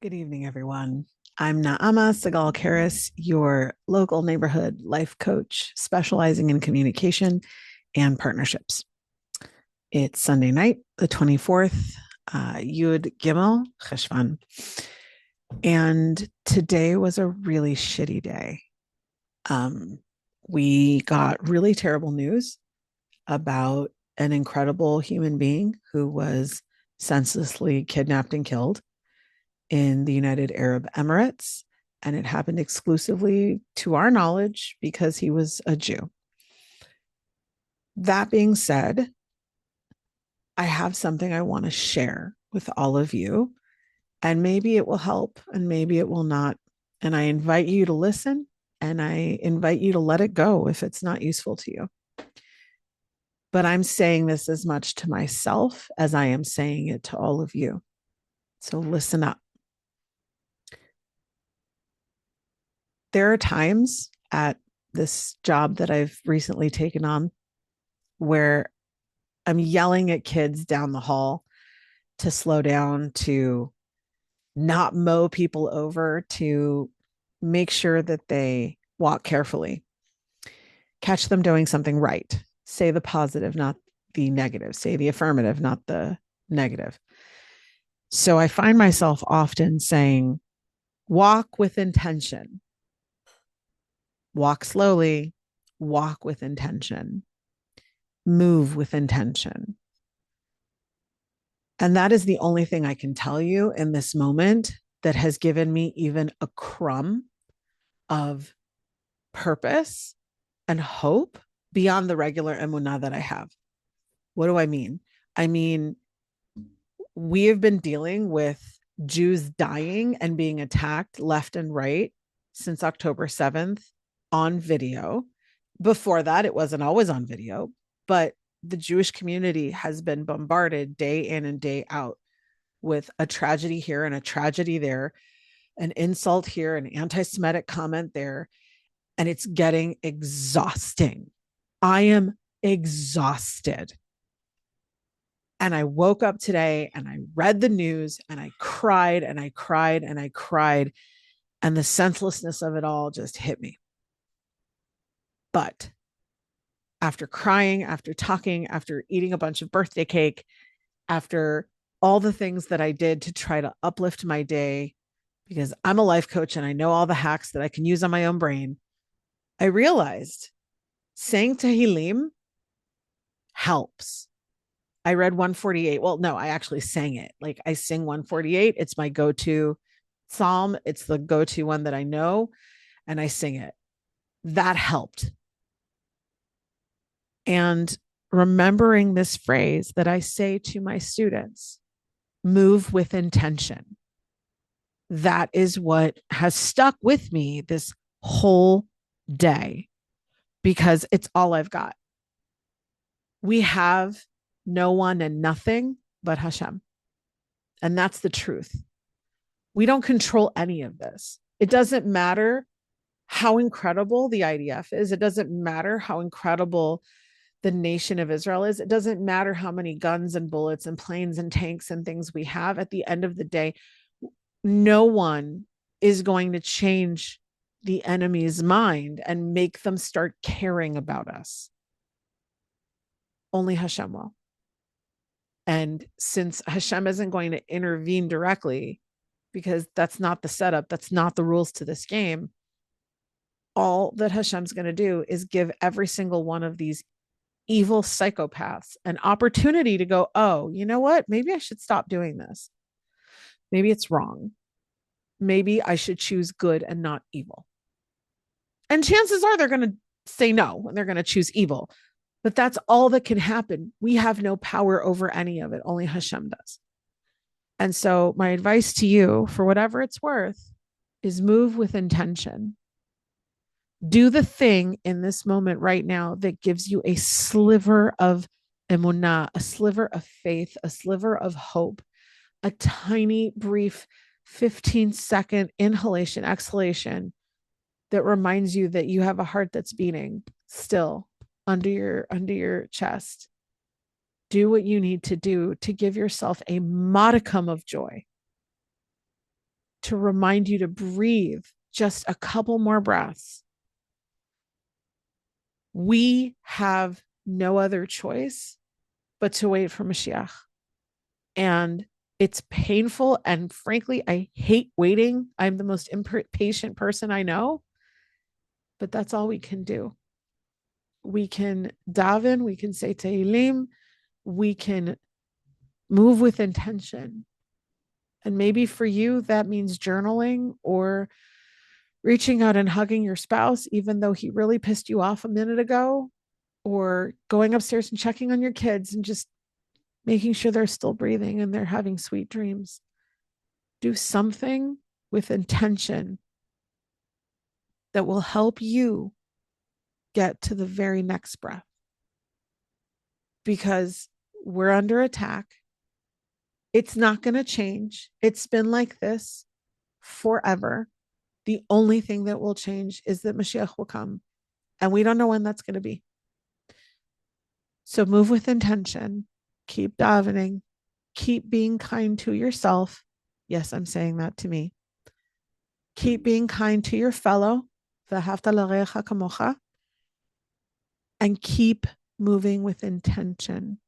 Good evening, everyone. I'm Naama Segal Karis, your local neighborhood life coach specializing in communication and partnerships. It's Sunday night, the 24th, Yud Gimel Cheshvan. And today was a really shitty day. Um, we got really terrible news about an incredible human being who was senselessly kidnapped and killed in the United Arab Emirates. And it happened exclusively to our knowledge because he was a Jew. That being said, I have something I want to share with all of you, and maybe it will help and maybe it will not. And I invite you to listen and I invite you to let it go if it's not useful to you. But I'm saying this as much to myself as I am saying it to all of you. So listen up. There are times at this job that I've recently taken on where I'm yelling at kids down the hall to slow down, to not mow people over, to make sure that they walk carefully, catch them doing something right, say the positive, not the negative, say the affirmative, not the negative. So I find myself often saying, walk with intention, walk slowly, walk with intention, move with intention. And that is the only thing I can tell you in this moment that has given me even a crumb of purpose and hope beyond the regular emunah that I have. What do I mean? I mean, we have been dealing with Jews dying and being attacked left and right since October 7th on video. Before that, it wasn't always on video, but the Jewish community has been bombarded day in and day out with a tragedy here and a tragedy there, an insult here, an anti Semitic comment there. And it's getting exhausting. I am exhausted. And I woke up today and I read the news and I cried and I cried and I cried. And the senselessness of it all just hit me. But after crying, after talking, after eating a bunch of birthday cake, after all the things that I did to try to uplift my day, because I'm a life coach and I know all the hacks that I can use on my own brain, I realized saying Tehillim helps. I read 148. Well, no, I actually sang it. Like I sing 148. It's my go-to psalm. It's the go-to one that I know, and I sing it. That helped. And remembering this phrase that I say to my students, move with intention. That is what has stuck with me this whole day because it's all I've got. We have no one and nothing but Hashem. And that's the truth. We don't control any of this. It doesn't matter how incredible the IDF is. It doesn't matter how incredible the nation of Israel is. It doesn't matter how many guns and bullets and planes and tanks and things we have. At the end of the day, no one is going to change the enemy's mind and make them start caring about us. Only Hashem will. And since Hashem isn't going to intervene directly, because that's not the setup, that's not the rules to this game, all that Hashem's going to do is give every single one of these evil psychopaths an opportunity to go, oh, you know what? Maybe I should stop doing this. Maybe it's wrong. Maybe I should choose good and not evil. And chances are they're going to say no and they're going to choose evil. But that's all that can happen. We have no power over any of it. Only Hashem does. And so my advice to you, for whatever it's worth, is move with intention. Do the thing in this moment right now that gives you a sliver of emunah, a sliver of faith, a sliver of hope, a tiny, brief 15-second inhalation, exhalation that reminds you that you have a heart that's beating still under your chest. Do what you need to do to give yourself a modicum of joy. to remind you to breathe just a couple more breaths. We have no other choice but to wait for Moshiach. And it's painful. And frankly, I hate waiting. I'm the most impatient person I know, but that's all we can do. We can daven, we can say Tehillim, we can move with intention. And maybe for you, that means journaling or reaching out and hugging your spouse, even though he really pissed you off a minute ago, or going upstairs and checking on your kids and just making sure they're still breathing and they're having sweet dreams. Do something with intention that will help you get to the very next breath, because we're under attack. It's not going to change. It's been like this forever. The only thing that will change is that Moshiach will come, and we don't know when that's going to be. So move with intention, keep davening, keep being kind to yourself. Yes, I'm saying that to me. Keep being kind to your fellow, v'ahavta l'reacha kamocha, and keep moving with intention.